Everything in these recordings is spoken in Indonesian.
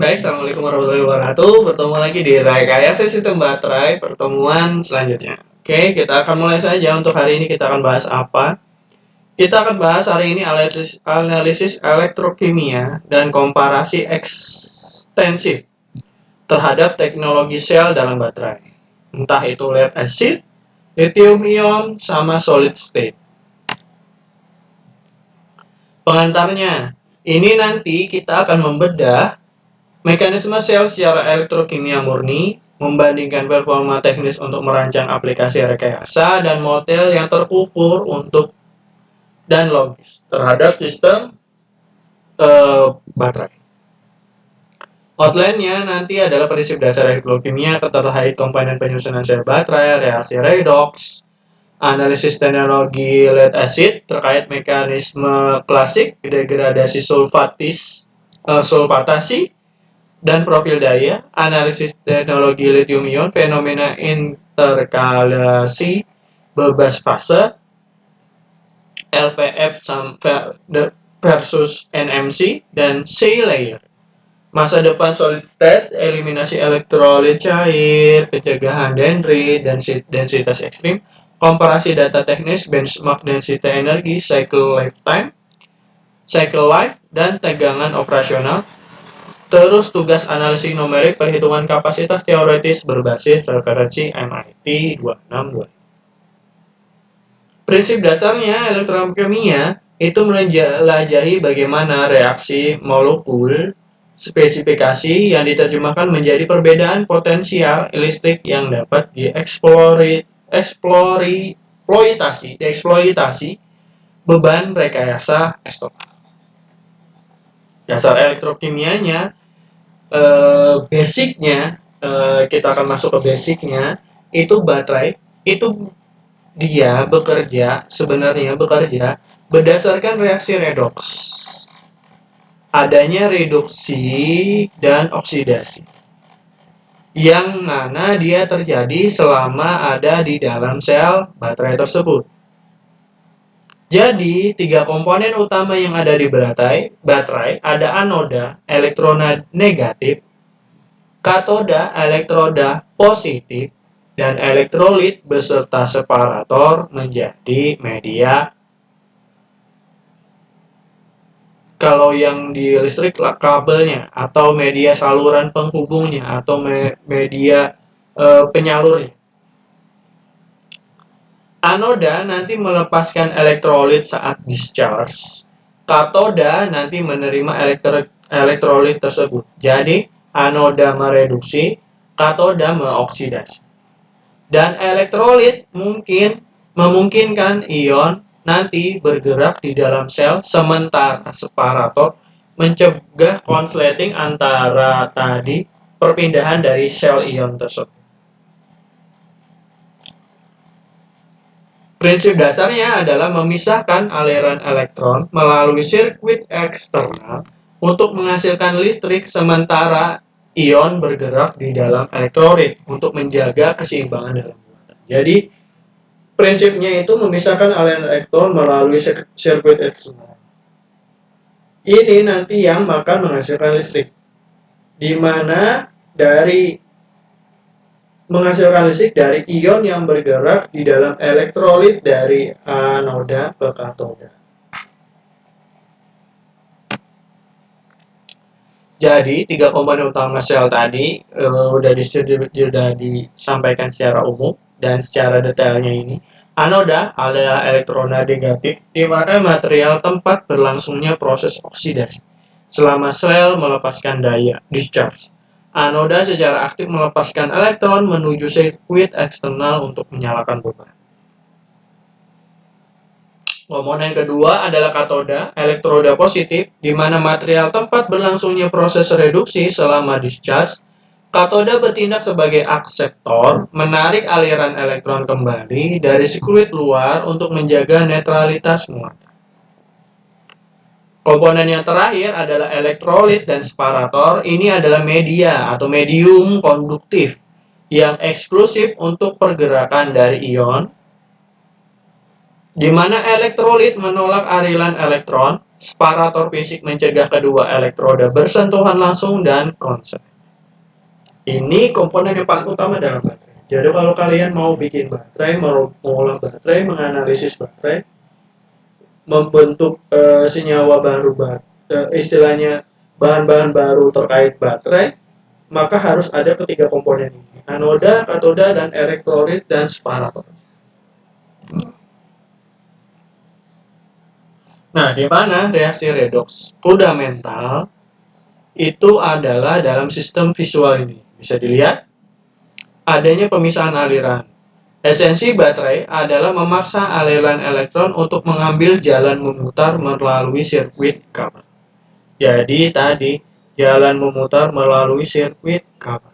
Baik, Assalamualaikum warahmatullahi wabarakatuh. Bertemu lagi di Rekayasa Sistem Baterai, pertemuan selanjutnya. Oke, kita akan mulai saja. Untuk hari ini kita akan bahas apa? Kita akan bahas hari ini analisis elektrokimia dan komparasi ekstensif terhadap teknologi sel dalam baterai. Entah itu lead acid, lithium ion, sama solid state. Pengantarnya, ini nanti kita akan membedah mekanisme sel secara elektrokimia murni, membandingkan performa teknis untuk merancang aplikasi rekayasa dan model yang terukur untuk dan logis terhadap sistem baterai. Outline-nya nanti adalah prinsip dasar elektrokimia, terkait komponen penyusunan sel baterai, reaksi redox, analisis teknologi lead acid terkait mekanisme klasik degradasi sulfatasi dan profil daya, analisis teknologi lithium ion, fenomena interkalasi bebas fase, LVF versus NMC, dan C layer. Masa depan solid state, eliminasi elektrolit cair, pencegahan dendrit, dan densitas ekstrim, komparasi data teknis, benchmark density energi, cycle life, dan tegangan operasional. Terus tugas analisis numerik, perhitungan kapasitas teoretis berbasis referensi MIT 262. Prinsip dasarnya elektrokimia itu menjelajahi bagaimana reaksi molekul spesifikasi yang diterjemahkan menjadi perbedaan potensial listrik yang dapat dieksploitasi beban rekayasa estopak. Dasar elektrokimianya, basicnya, kita akan masuk ke basicnya, itu baterai itu dia sebenarnya bekerja berdasarkan reaksi redox, adanya reduksi dan oksidasi, yang mana dia terjadi selama ada di dalam sel baterai tersebut. Jadi, tiga komponen utama yang ada di baterai ada anoda, elektroda negatif, katoda, elektroda positif, dan elektrolit beserta separator menjadi media. Kalau yang di listrik kabelnya, atau media saluran penghubungnya, atau media penyalurnya. Anoda nanti melepaskan elektrolit saat discharge. Katoda nanti menerima elektrolit tersebut. Jadi, anoda mereduksi, katoda mengoksidasi. Dan elektrolit memungkinkan ion nanti bergerak di dalam sel, sementara separator mencegah konsleting antara tadi perpindahan dari sel ion tersebut. Prinsip dasarnya adalah memisahkan aliran elektron melalui sirkuit eksternal untuk menghasilkan listrik, sementara ion bergerak di dalam elektrolit untuk menjaga keseimbangan dalam buatan. Jadi, prinsipnya itu memisahkan aliran elektron melalui sirkuit eksternal. Ini nanti yang akan menghasilkan listrik, di mana dari menghasilkan listrik dari ion yang bergerak di dalam elektrolit dari anoda ke katoda. Jadi, tiga komponen utama sel tadi sudah disampaikan secara umum dan secara detailnya ini. Anoda adalah elektroda negatif, di mana material tempat berlangsungnya proses oksidasi selama sel melepaskan daya discharge. Anoda secara aktif melepaskan elektron menuju sirkuit eksternal untuk menyalakan beban. Komponen kedua adalah katoda, elektroda positif, di mana material tempat berlangsungnya proses reduksi selama discharge. Katoda bertindak sebagai akseptor, menarik aliran elektron kembali dari sirkuit luar untuk menjaga netralitas muatan. Komponen yang terakhir adalah elektrolit dan separator. Ini adalah media atau medium konduktif yang eksklusif untuk pergerakan dari ion di mana elektrolit menolak aliran elektron, separator fisik mencegah kedua elektroda bersentuhan langsung dan konsep. Ini komponen yang paling utama dalam baterai. Jadi kalau kalian mau bikin baterai, mau mengolah baterai, menganalisis baterai, membentuk senyawa baru, istilahnya bahan-bahan baru terkait baterai, maka harus ada ketiga komponen ini: anoda, katoda, dan elektrolit dan separator. Nah, di mana reaksi redoks fundamental itu adalah dalam sistem visual ini. Bisa dilihat adanya pemisahan aliran. Esensi baterai adalah memaksa aliran elektron untuk mengambil jalan memutar melalui sirkuit kabel. Jadi tadi jalan memutar melalui sirkuit kabel.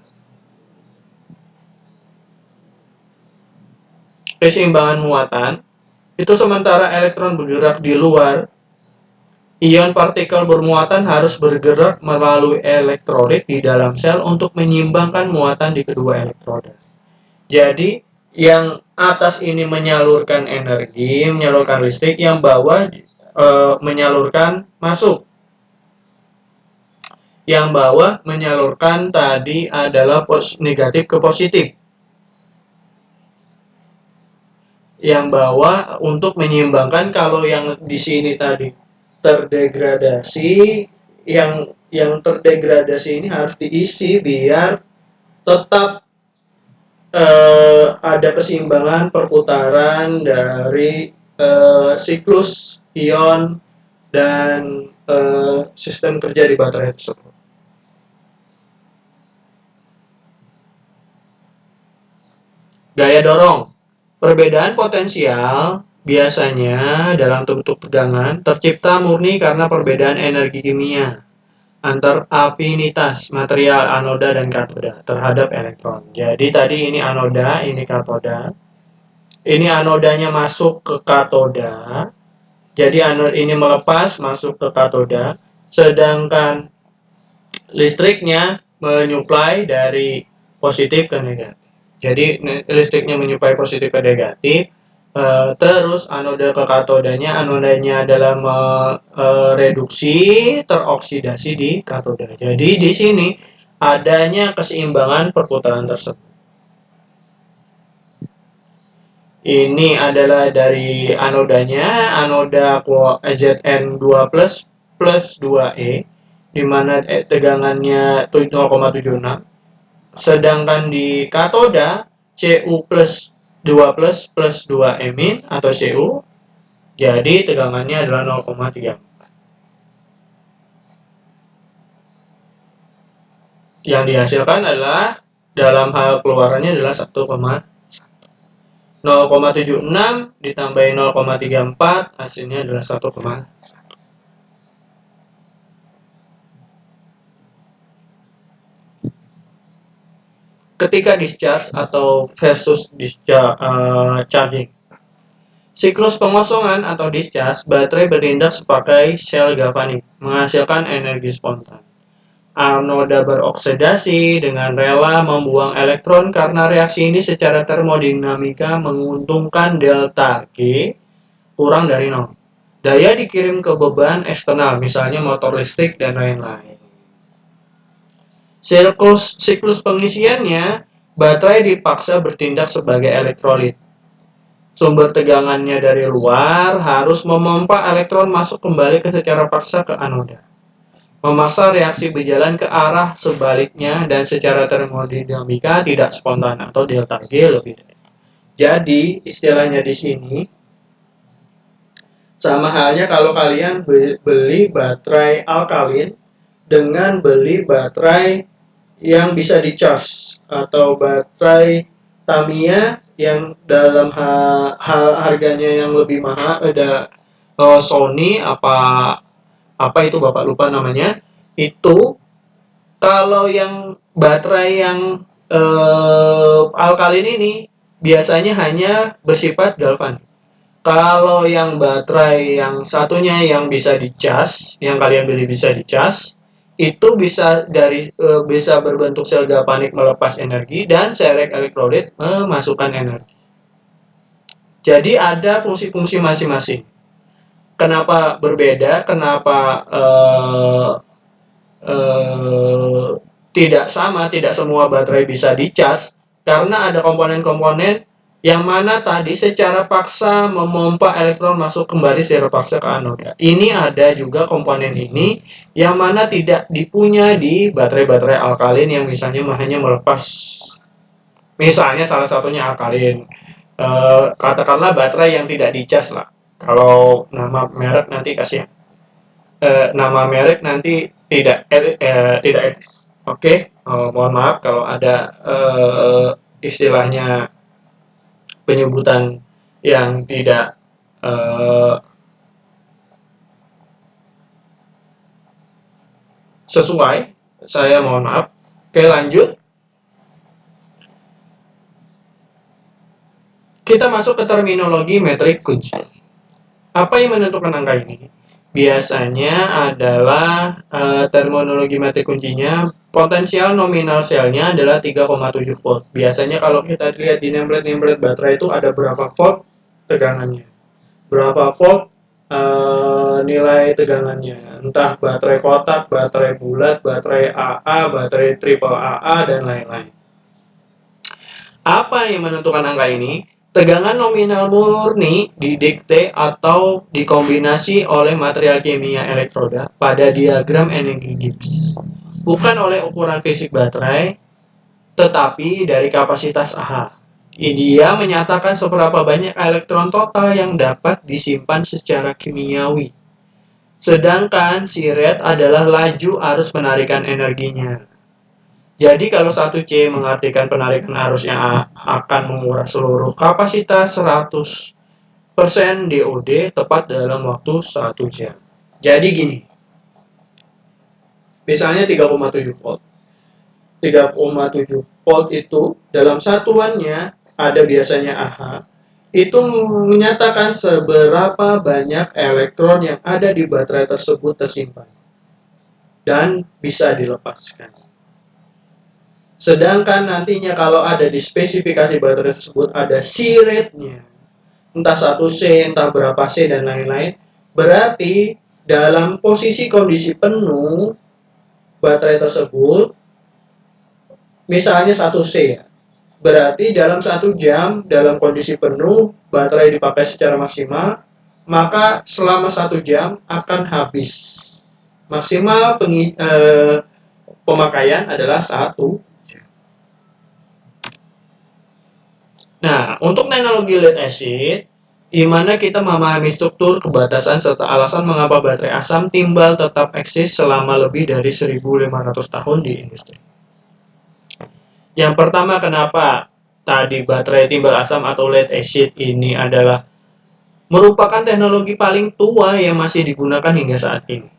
Keseimbangan muatan itu sementara elektron bergerak di luar, ion partikel bermuatan harus bergerak melalui elektrolit di dalam sel untuk menyeimbangkan muatan di kedua elektroda. Jadi yang atas ini menyalurkan energi, menyalurkan listrik, yang bawah menyalurkan masuk. Yang bawah menyalurkan tadi adalah negatif ke positif. Yang bawah untuk menyeimbangkan. Kalau yang di sini tadi terdegradasi, yang terdegradasi ini harus diisi biar tetap ada keseimbangan perputaran dari siklus ion dan sistem kerja di baterai tersebut. Gaya dorong. Perbedaan potensial biasanya dalam bentuk tegangan tercipta murni karena perbedaan energi kimia antar afinitas material anoda dan katoda terhadap elektron. Jadi tadi ini anoda, ini katoda. Ini anodanya masuk ke katoda. Jadi anode ini melepas masuk ke katoda, sedangkan listriknya menyuplai dari positif ke negatif. Jadi listriknya menyuplai positif ke negatif. Terus anoda ke katodanya, anodanya adalah reduksi, teroksidasi di katoda. Jadi di sini adanya keseimbangan perputaran tersebut. Ini adalah dari anodanya, anoda Zn2 plus 2E, di mana tegangannya 0,76. Sedangkan di katoda Cu plus 2 plus 2 min atau Cu, jadi tegangannya adalah 0,3. Yang dihasilkan adalah dalam hal keluarannya adalah 0,76 ditambahin 0,34, hasilnya adalah 1,1. Ketika discharge atau versus charging. Siklus pengosongan atau discharge, baterai bertindak sebagai sel galvanik, menghasilkan energi spontan. Anoda beroksidasi dengan rela membuang elektron karena reaksi ini secara termodinamika menguntungkan delta G kurang dari 0. Daya dikirim ke beban eksternal, misalnya motor listrik dan lain-lain. Siklus pengisiannya, baterai dipaksa bertindak sebagai elektrolit. Sumber tegangannya dari luar harus memompa elektron masuk kembali secara paksa ke anoda. Memaksa reaksi berjalan ke arah sebaliknya dan secara termodinamika tidak spontan atau delta G lebih dari. Jadi istilahnya di sini sama halnya kalau kalian beli baterai alkalin dengan beli baterai yang bisa di-charge atau baterai Tamiya yang dalam harganya yang lebih mahal, ada Sony apa itu Bapak lupa namanya. Itu kalau yang baterai yang alkalin ini biasanya hanya bersifat galvanik. Kalau yang baterai yang satunya yang bisa dicas, yang kalian beli bisa dicas, itu bisa berbentuk sel galvanik melepas energi dan sel elektrolit memasukkan energi. Jadi ada fungsi-fungsi masing-masing. Kenapa berbeda? Kenapa tidak sama, tidak semua baterai bisa dicas? Karena ada komponen-komponen yang mana tadi secara paksa memompa elektron masuk kembali secara paksa ke anoda. Ini ada juga komponen ini yang mana tidak dipunya di baterai-baterai alkalin yang misalnya hanya melepas. Misalnya salah satunya alkalin. Katakanlah baterai yang tidak dicas lah. Kalau nama merek nanti kasih nama merek nanti tidak etis. Oke, mohon maaf kalau ada istilahnya penyebutan yang tidak sesuai. Saya mohon maaf. Oke, lanjut. Kita masuk ke terminologi metrik kunci. Apa yang menentukan angka ini? Biasanya adalah terminologi metrik kuncinya potensial nominal selnya adalah 3,7 volt. Biasanya kalau kita lihat di nameplate baterai itu ada berapa volt tegangannya, berapa volt nilai tegangannya, entah baterai kotak, baterai bulat, baterai AA, baterai triple AA, dan lain-lain. Apa yang menentukan angka ini? Tegangan nominal murni didikte atau dikombinasi oleh material kimia elektroda pada diagram energi Gibbs. Bukan oleh ukuran fisik baterai, tetapi dari kapasitas AH. Dia menyatakan seberapa banyak elektron total yang dapat disimpan secara kimiawi. Sedangkan si rate adalah laju arus penarikan energinya. Jadi kalau 1C mengartikan penarikan arus yang akan menguras seluruh kapasitas 100% DOD tepat dalam waktu 1 jam. Jadi gini, misalnya 3,7 volt. 3,7 volt itu dalam satuannya ada biasanya AH. Itu menyatakan seberapa banyak elektron yang ada di baterai tersebut tersimpan dan bisa dilepaskan. Sedangkan nantinya kalau ada di spesifikasi baterai tersebut ada C rate-nya, entah 1C, entah berapa C, dan lain-lain, berarti dalam posisi kondisi penuh baterai tersebut, misalnya 1C ya, berarti dalam 1 jam dalam kondisi penuh baterai dipakai secara maksimal, maka selama 1 jam akan habis. Maksimal pemakaian adalah 1. Nah, untuk teknologi lead acid, di mana kita memahami struktur, kebatasan, serta alasan mengapa baterai asam timbal tetap eksis selama lebih dari 1.500 tahun di industri. Yang pertama, kenapa tadi baterai timbal asam atau lead acid ini adalah merupakan teknologi paling tua yang masih digunakan hingga saat ini.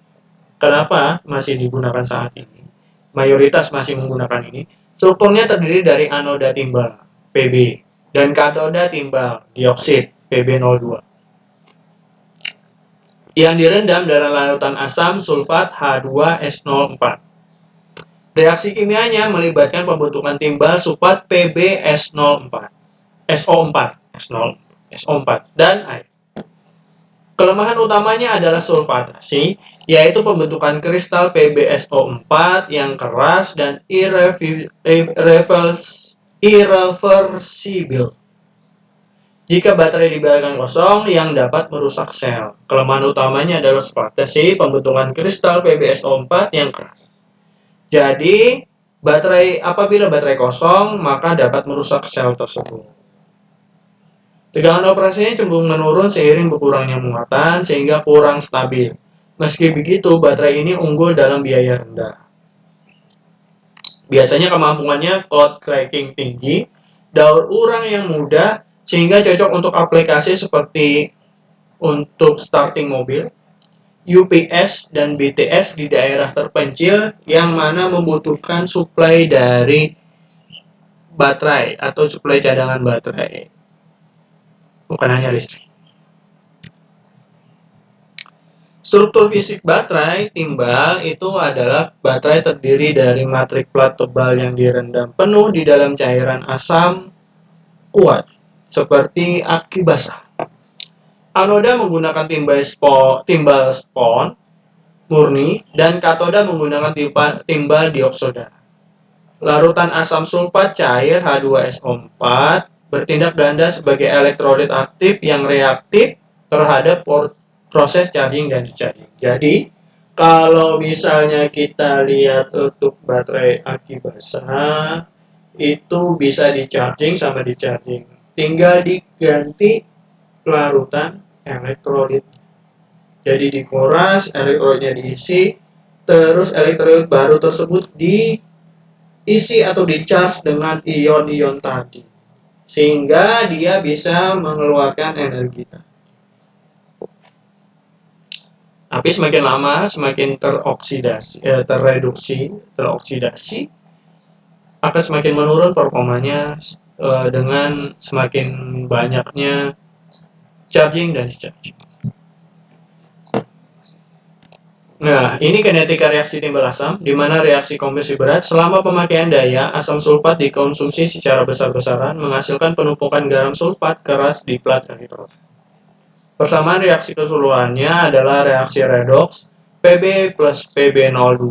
Kenapa masih digunakan saat ini? Mayoritas masih menggunakan ini. Strukturnya terdiri dari anoda timbal, Pb, dan katoda timbal dioksid Pb02 yang direndam dalam larutan asam sulfat H2S04. Reaksi kimianya melibatkan pembentukan timbal sulfat PbS04, SO4 dan air. Kelemahan utamanya adalah sulfatasi, yaitu pembentukan kristal PbSO4 yang keras dan irreversible. Jika baterai dibiarkan kosong, yang dapat merusak sel. Kelemahan utamanya adalah sulfatasi, pembentukan kristal PbSO4 yang keras. Jadi, apabila baterai kosong, maka dapat merusak sel tersebut. Tegangan operasinya cenderung menurun seiring berkurangnya muatan, sehingga kurang stabil. Meski begitu, baterai ini unggul dalam biaya rendah. Biasanya kemampuannya cold cracking tinggi, daur ulang yang mudah, sehingga cocok untuk aplikasi seperti untuk starting mobil, UPS dan BTS di daerah terpencil yang mana membutuhkan suplai dari baterai atau suplai cadangan baterai, bukan hanya listrik. Struktur fisik baterai timbal itu adalah baterai terdiri dari matrik plat tebal yang direndam penuh di dalam cairan asam kuat. seperti aki basah. Anoda menggunakan timbal spon murni dan katoda menggunakan timbal dioksida. Larutan asam sulfat cair H2SO4 bertindak ganda sebagai elektrolit aktif yang reaktif terhadap proses charging dan discharging. Jadi, kalau misalnya kita lihat untuk baterai aki basah, itu bisa di-charging sama di-charging. Tinggal diganti larutan elektrolit. Jadi dikuras, elektrolitnya diisi, terus elektrolit baru tersebut diisi atau di-charge dengan ion-ion tadi. Sehingga dia bisa mengeluarkan energi. Tapi semakin lama, semakin teroksidasi, akan semakin menurun performanya dengan semakin banyaknya charging dan discharging. Nah, ini kinetika reaksi timbal asam, di mana reaksi konversi berat selama pemakaian daya, asam sulfat dikonsumsi secara besar-besaran, menghasilkan penumpukan garam sulfat keras di plat elektrod. Persamaan reaksi keseluruhannya adalah reaksi redoks Pb plus Pb02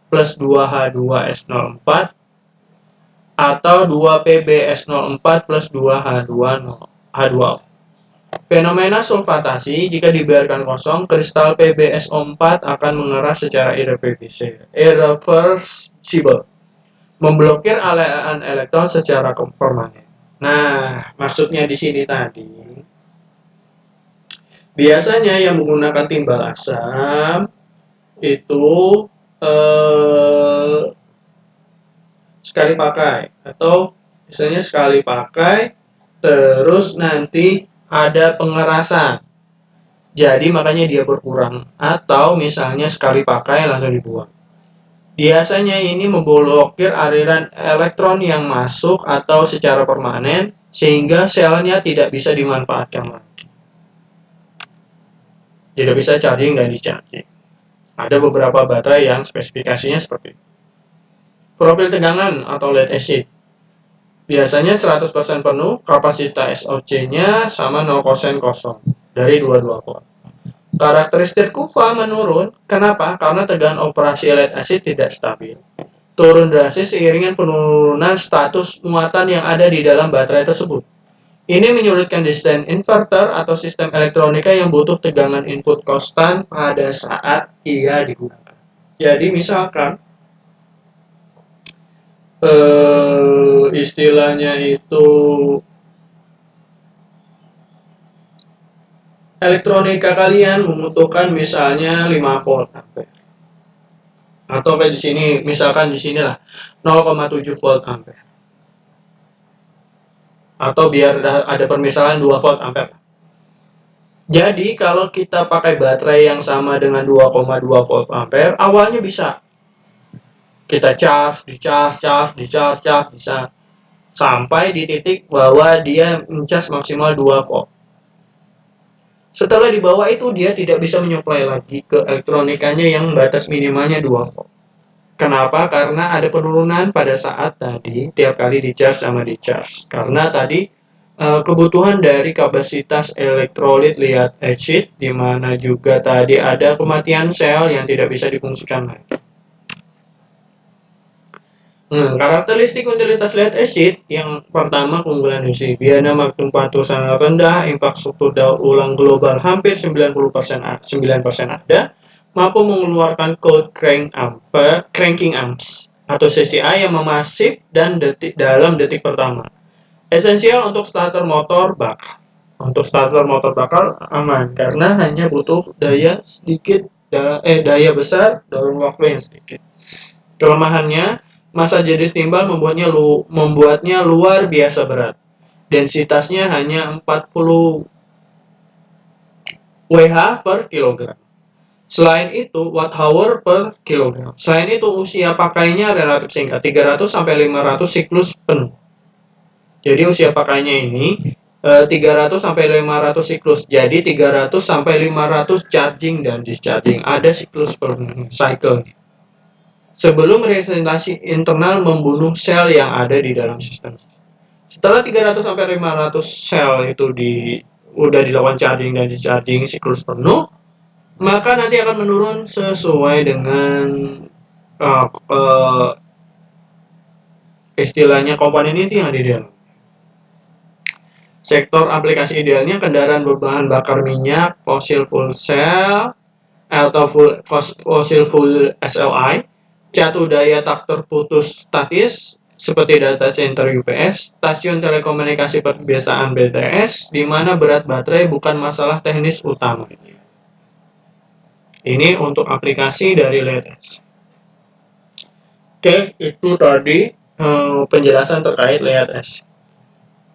plus 2H2S04 atau 2PbS04 plus 2H2O. Fenomena sulfatasi, jika dibiarkan kosong, kristal PbSO4 akan mengeras secara irreversible, memblokir aliran elektron secara permanen. Nah, maksudnya di sini tadi, biasanya yang menggunakan timbal asam itu sekali pakai, atau misalnya sekali pakai terus nanti ada pengerasan, jadi makanya dia berkurang, atau misalnya sekali pakai langsung dibuang. Biasanya ini memblokir aliran elektron yang masuk atau secara permanen sehingga selnya tidak bisa dimanfaatkan lagi, tidak bisa charging dan discharging. Ada beberapa baterai yang spesifikasinya seperti itu. Profil tegangan atau lead acid, biasanya 100% penuh, kapasitas SOC-nya sama 0% kosong dari 22 volt. Karakteristik kuva menurun. Kenapa? Karena tegangan operasi lead acid tidak stabil. Turun drastis seiringan penurunan status muatan yang ada di dalam baterai tersebut. Ini menyulitkan desain inverter atau sistem elektronika yang butuh tegangan input konstan pada saat ia digunakan. Jadi misalkan istilahnya itu elektronika kalian membutuhkan misalnya 5 volt ampere, atau kayak di sini misalkan di sini lah 0,7 volt ampere, atau biar ada permisalan 2 volt ampere. Jadi kalau kita pakai baterai yang sama dengan 2,2 volt ampere, awalnya bisa kita charge, bisa sampai di titik bahwa dia mencas maksimal 2 volt. Setelah di bawah itu dia tidak bisa menyuplai lagi ke elektronikanya yang batas minimalnya 2 volt. Kenapa? Karena ada penurunan pada saat tadi tiap kali dicas sama dicas. Karena tadi kebutuhan dari kapasitas elektrolit lead acid, di mana juga tadi ada kematian sel yang tidak bisa difungsikan lagi. Karakteristik utilitas lead acid yang pertama, keunggulan isi. Biaya maksimum sangat rendah, infrastruktur daur ulang global hampir 9% ada, mampu mengeluarkan code cranking amps atau CCA yang memasif dan dalam detik pertama. Esensial untuk starter motor bakar. Untuk starter motor bakar aman karena hanya butuh daya sedikit, daya besar dalam waktu yang sedikit. Kelemahannya, massa jenis timbal membuatnya luar biasa berat. Densitasnya hanya 40 Wh per kilogram. Selain itu, watt-hour per kilogram. Selain itu, usia pakainya relatif singkat, 300 sampai 500 siklus penuh. Jadi usia pakainya ini 300 sampai 500 siklus. Jadi 300 sampai 500 charging dan discharging. Ada siklus per cycle. Sebelum resistasi internal membunuh sel yang ada di dalam sistem. Setelah 300 sampai 500 sel itu udah dilakukan charging dan di-charging siklus penuh, maka nanti akan menurun sesuai dengan uh, uh, istilahnya komponen inti yang ada di dalam. Sektor aplikasi idealnya kendaraan berbahan bakar minyak, fosil fuel cell, atau fosil fuel SLI, jatuh daya tak terputus statis, seperti data center UPS, stasiun telekomunikasi perbiasaan BTS, di mana berat baterai bukan masalah teknis utama. Ini untuk aplikasi dari LEDS. Oke, itu tadi penjelasan terkait LEDS.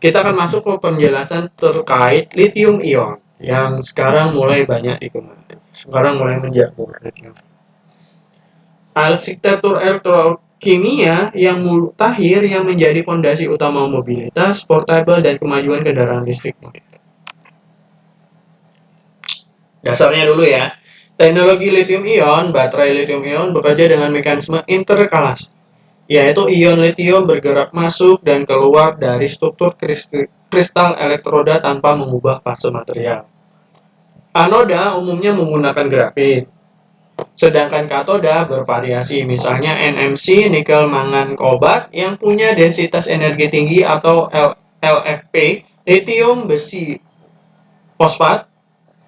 Kita akan masuk ke penjelasan terkait lithium ion yang sekarang mulai banyak digunakan. Sekarang mulai menjamur lithium. Arsitektur elektrokimia yang mutakhir yang menjadi fondasi utama mobilitas, portable, dan kemajuan kendaraan listrik. Dasarnya dulu ya. Teknologi lithium ion, baterai lithium ion bekerja dengan mekanisme interkalasi, yaitu ion lithium bergerak masuk dan keluar dari struktur kristal elektroda tanpa mengubah fase material. Anoda umumnya menggunakan grafit, sedangkan katoda bervariasi, misalnya NMC, nikel, mangan, kobat, yang punya densitas energi tinggi atau LFP, lithium, besi, fosfat,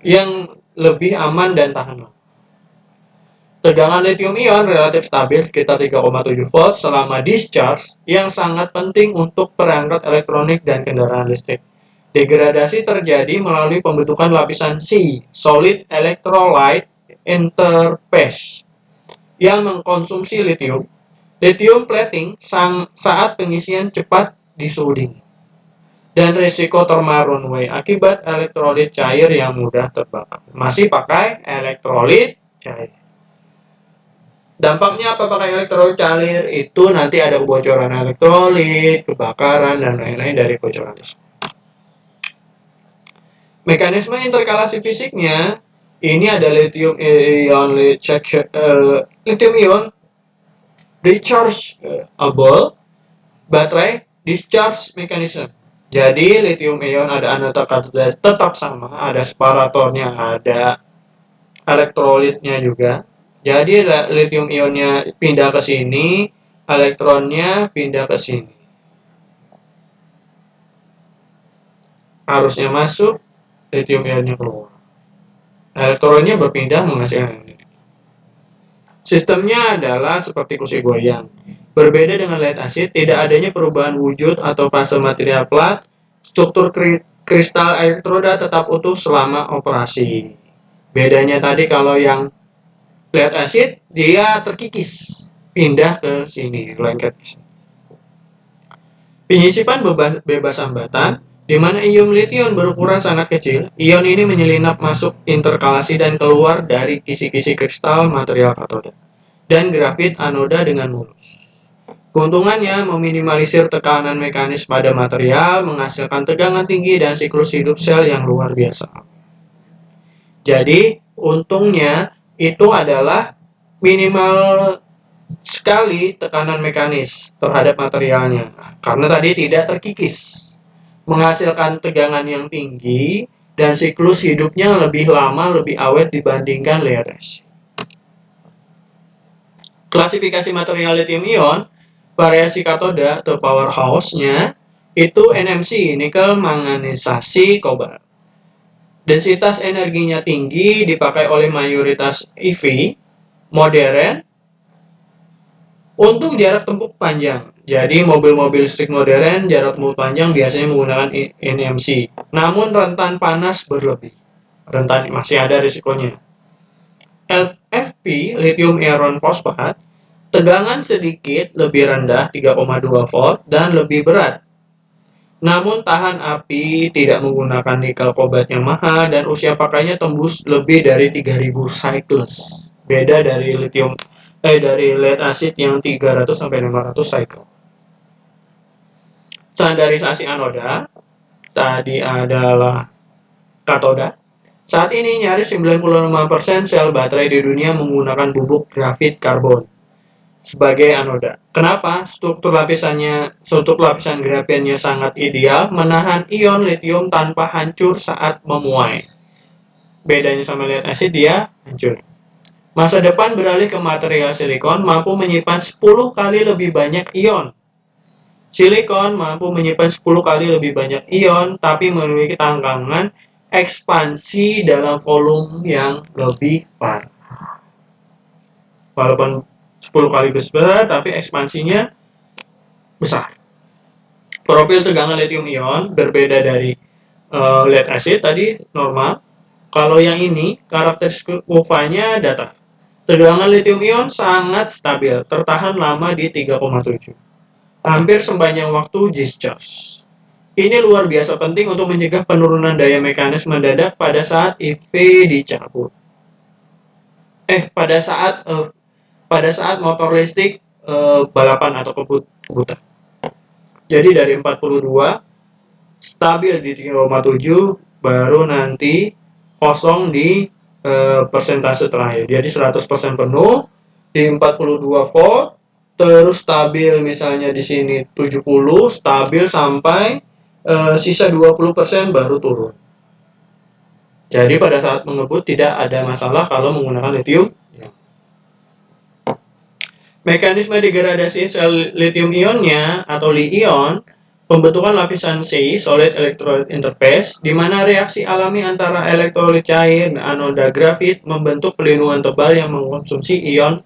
yang lebih aman dan tahan lama. Tegangan lithium ion relatif stabil sekitar 3,7 volt selama discharge, yang sangat penting untuk perangkat elektronik dan kendaraan listrik. Degradasi terjadi melalui pembentukan lapisan C, solid electrolyte interface, yang mengkonsumsi lithium. Lithium plating saat pengisian cepat di suhu dingin. Dan risiko thermal runaway akibat elektrolit cair yang mudah terbakar. Masih pakai elektrolit cair. Dampaknya apa pakai elektrolit cair? Itu nanti ada kebocoran elektrolit, kebakaran, dan lain-lain dari kebocoran tersebut. Mekanisme interkalasi fisiknya, ini ada lithium ion rechargeable baterai discharge mechanism. Jadi lithium ion ada anoda katoda tetap sama, ada separatornya, ada elektrolitnya juga. Jadi lithium ionnya pindah ke sini, elektronnya pindah ke sini. Arusnya masuk, lithium ionnya keluar. Elektronnya berpindah menghasilkan energi. Sistemnya adalah seperti kursi goyang. Berbeda dengan lead acid, tidak adanya perubahan wujud atau fase material plat, struktur kristal elektroda tetap utuh selama operasi. Bedanya tadi kalau yang lead acid, dia terkikis, pindah ke sini, lengket ke sini. Penyisipan bebas hambatan, di mana ion lithium berukuran sangat kecil. Ion ini menyelinap masuk interkalasi dan keluar dari kisi-kisi kristal material katoda dan grafit anoda dengan mulus. Keuntungannya meminimalisir tekanan mekanis pada material, menghasilkan tegangan tinggi dan siklus hidup sel yang luar biasa. Jadi, untungnya itu adalah minimal sekali tekanan mekanis terhadap materialnya, karena tadi tidak terkikis, menghasilkan tegangan yang tinggi, dan siklus hidupnya lebih lama, lebih awet dibandingkan lead acid. Klasifikasi material lithium ion, variasi katoda atau powerhouse-nya itu NMC, nikel manganisasi kobalt. Densitas energinya tinggi, dipakai oleh mayoritas EV modern untuk jarak tempuh panjang. Jadi mobil-mobil listrik modern jarak tempuh panjang biasanya menggunakan NMC. Namun rentan panas berlebih. Rentan masih ada risikonya. LFP, lithium iron fosfat, tegangan sedikit lebih rendah 3,2 volt dan lebih berat. Namun tahan api, tidak menggunakan nikel kobat yang mahal, dan usia pakainya tembus lebih dari 3000 cycles. Beda dari dari lead acid yang 300 sampai 500 cycle. Standarisasi anoda tadi adalah katoda. Saat ini nyaris 95% sel baterai di dunia menggunakan bubuk grafit karbon. sebagai anoda. Kenapa? Struktur lapisan grafennya sangat ideal, menahan ion litium tanpa hancur saat memuai. Bedanya sama lead acid, dia hancur. Masa depan beralih ke material silikon, mampu menyimpan 10 kali lebih banyak ion. Silikon mampu menyimpan 10 kali lebih banyak ion, tapi memiliki tangkangan ekspansi dalam volume yang lebih parah. Walaupun 10 kali besar, tapi ekspansinya besar. Profil tegangan lithium ion berbeda dari lead acid tadi normal. Kalau yang ini karakteristik kurvanya datar. Tegangan lithium ion sangat stabil, tertahan lama di 3,7. Hampir sepanjang waktu discharge. Ini luar biasa penting untuk mencegah penurunan daya mekanis mendadak pada saat IV dicabut. Pada saat motor listrik balapan atau kebutan. Jadi dari 42 stabil di 3,7, baru nanti kosong di persentase terakhir. Jadi 100% penuh di 42 volt, terus stabil misalnya di sini 70, stabil sampai sisa 20% baru turun. Jadi pada saat mengebut tidak ada masalah kalau menggunakan lithium. Mekanisme degradasi sel lithium ionnya atau Li-ion, pembentukan lapisan C, solid electrolyte interface, di mana reaksi alami antara elektrolit cair dan anoda grafit membentuk pelindungan tebal yang mengkonsumsi ion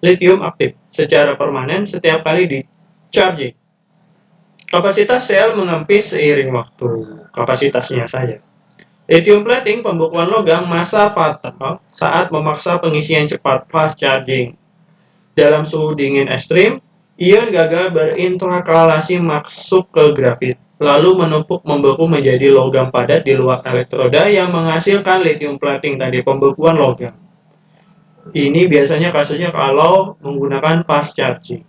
lithium aktif secara permanen setiap kali di charging. Kapasitas sel mengempis seiring waktu, kapasitasnya saja. Lithium plating, pembekuan logam, masa fatal saat memaksa pengisian cepat fast charging. Dalam suhu dingin ekstrim, ion gagal berinterkalasi masuk ke grafit, lalu menumpuk membeku menjadi logam padat di luar elektroda yang menghasilkan lithium plating tadi, pembekuan logam. Ini biasanya kasusnya kalau menggunakan fast charging.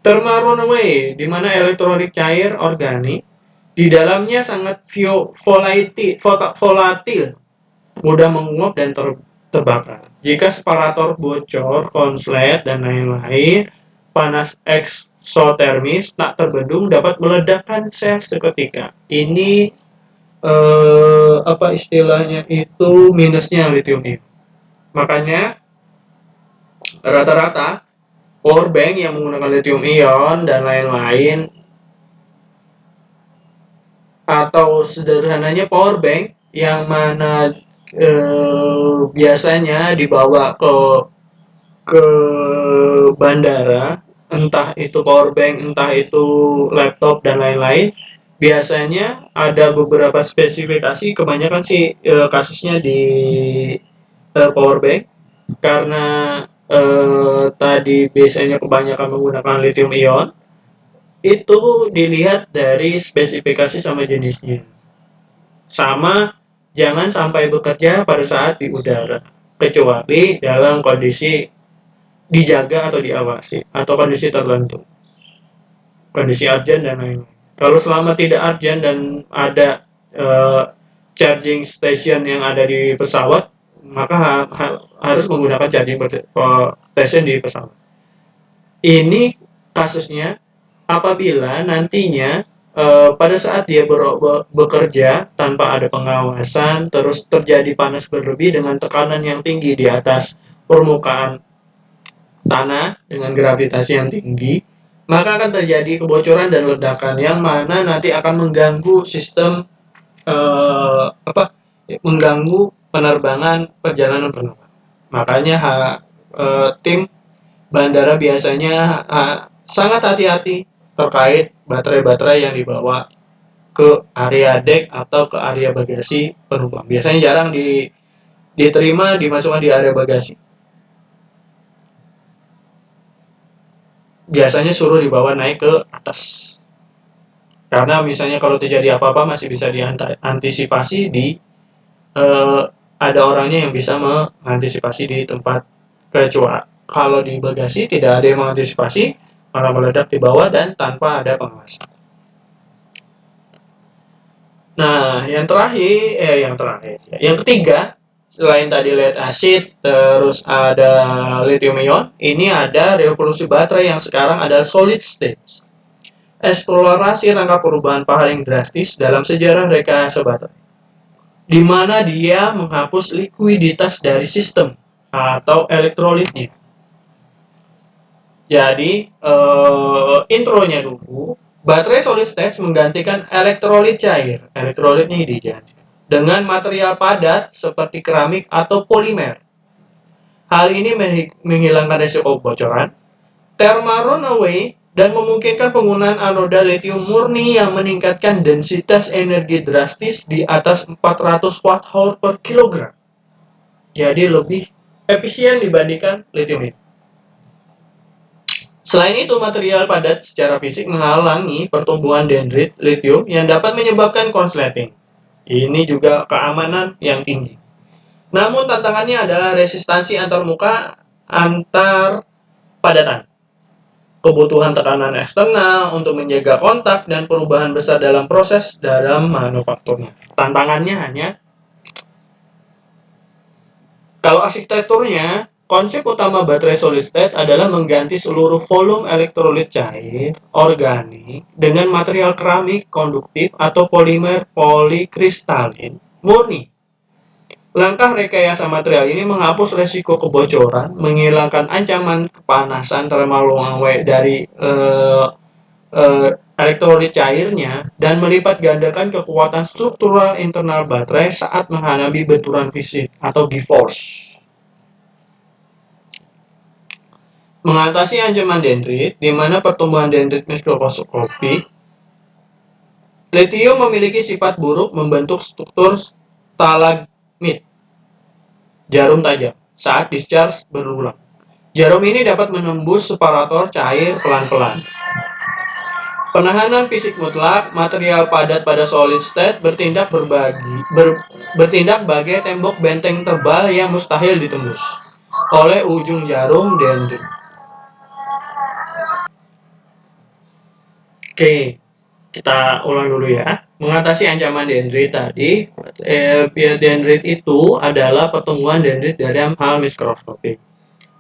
Thermal runaway, di mana elektrolit cair organik di dalamnya sangat volatil, mudah menguap dan terbakar. Jika separator bocor, konslet, dan lain-lain, panas eksotermis tak terbendung dapat meledakkan sel seketika. Ini apa istilahnya itu minusnya lithium ion. Makanya rata-rata power bank yang menggunakan lithium ion dan lain-lain, atau sederhananya power bank yang mana biasanya dibawa ke bandara, entah itu power bank, entah itu laptop dan lain-lain, biasanya ada beberapa spesifikasi, kebanyakan sih kasusnya di power bank, karena tadi biasanya kebanyakan menggunakan lithium ion. Itu dilihat dari spesifikasi sama jenisnya. Sama, jangan sampai bekerja pada saat di udara, kecuali dalam kondisi dijaga atau diawasi, atau kondisi tertentu, kondisi urgent dan lain-lain. Kalau selama tidak urgent dan ada charging station yang ada di pesawat, maka harus menggunakan charging station di pesawat. Ini kasusnya apabila nantinya pada saat dia bekerja tanpa ada pengawasan, terus terjadi panas berlebih dengan tekanan yang tinggi di atas permukaan tanah dengan gravitasi yang tinggi, maka akan terjadi kebocoran dan ledakan yang mana nanti akan mengganggu sistem mengganggu penerbangan, perjalanan penerbangan. Makanya tim bandara biasanya sangat hati-hati terkait baterai-baterai yang dibawa ke area deck atau ke area bagasi penumpang. Biasanya jarang diterima dimasukkan di area bagasi. Biasanya suruh dibawa naik ke atas. Karena misalnya kalau terjadi apa-apa masih bisa diantisipasi ada orangnya yang bisa mengantisipasi di tempat, kecuali kalau di bagasi tidak ada yang mengantisipasi, malah meledak di bawah dan tanpa ada pengawasan. Nah, yang ketiga, Selain tadi lead acid, terus ada lithium ion, ini ada revolusi baterai yang sekarang ada solid state. Eksplorasi rangka perubahan paling drastis dalam sejarah rekayasa baterai, di mana dia menghapus likuiditas dari sistem atau elektrolitnya. Jadi, intronya dulu, baterai solid state menggantikan elektrolit cair, elektrolitnya hidrogen, dengan material padat seperti keramik atau polimer. Hal ini menghilangkan risiko bocoran, thermal runaway, dan memungkinkan penggunaan anoda lithium murni yang meningkatkan densitas energi drastis di atas 400 watt-hour per kilogram. Jadi lebih efisien dibandingkan lithium itu. Selain itu, material padat secara fisik menghalangi pertumbuhan dendrit lithium yang dapat menyebabkan konsleting. Ini juga keamanan yang tinggi. Namun tantangannya adalah resistansi antarmuka antar padatan, kebutuhan tekanan eksternal untuk menjaga kontak, dan perubahan besar dalam proses dalam manufakturnya. Tantangannya hanya kalau arsitekturnya, konsep utama baterai solid state adalah mengganti seluruh volume elektrolit cair organik dengan material keramik konduktif atau polimer polikristalin murni. Langkah rekayasa material ini menghapus resiko kebocoran, menghilangkan ancaman kepanasan thermal runaway dari elektrolit cairnya, dan melipat gandakan kekuatan struktural internal baterai saat menghadapi benturan fisik atau G-force. Mengatasi ancaman dendrit, di mana pertumbuhan dendrit mikroskopik, lithium memiliki sifat buruk membentuk struktur stalagmit, jarum tajam, saat discharge berulang. Jarum ini dapat menembus separator cair pelan-pelan. Penahanan fisik mutlak, material padat pada solid state bertindak bagai tembok benteng tebal yang mustahil ditembus oleh ujung jarum dendrit. Oke, kita ulang dulu ya. Mengatasi ancaman dendrit tadi, dendrit itu adalah pertumbuhan dendrit dalam hal mikroskopik.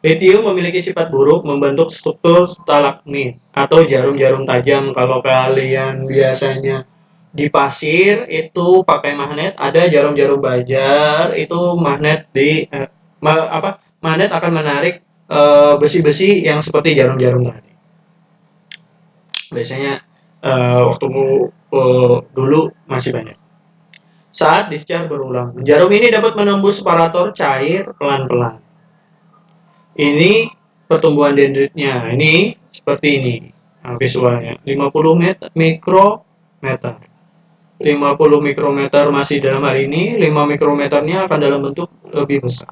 Lithium memiliki sifat buruk membentuk struktur stalagmit atau jarum-jarum tajam. Kalau kalian biasanya di pasir itu pakai magnet, ada jarum-jarum bajar itu magnet magnet akan menarik besi-besi yang seperti jarum-jarum tadi. Biasanya waktu dulu masih banyak. Saat discharge berulang, jarum ini dapat menembus separator cair pelan-pelan. Ini pertumbuhan dendritnya. Ini seperti ini. Nah, visualnya 50 mikrometer. 50 mikrometer masih dalam hal ini, 5 mikrometernya akan dalam bentuk lebih besar.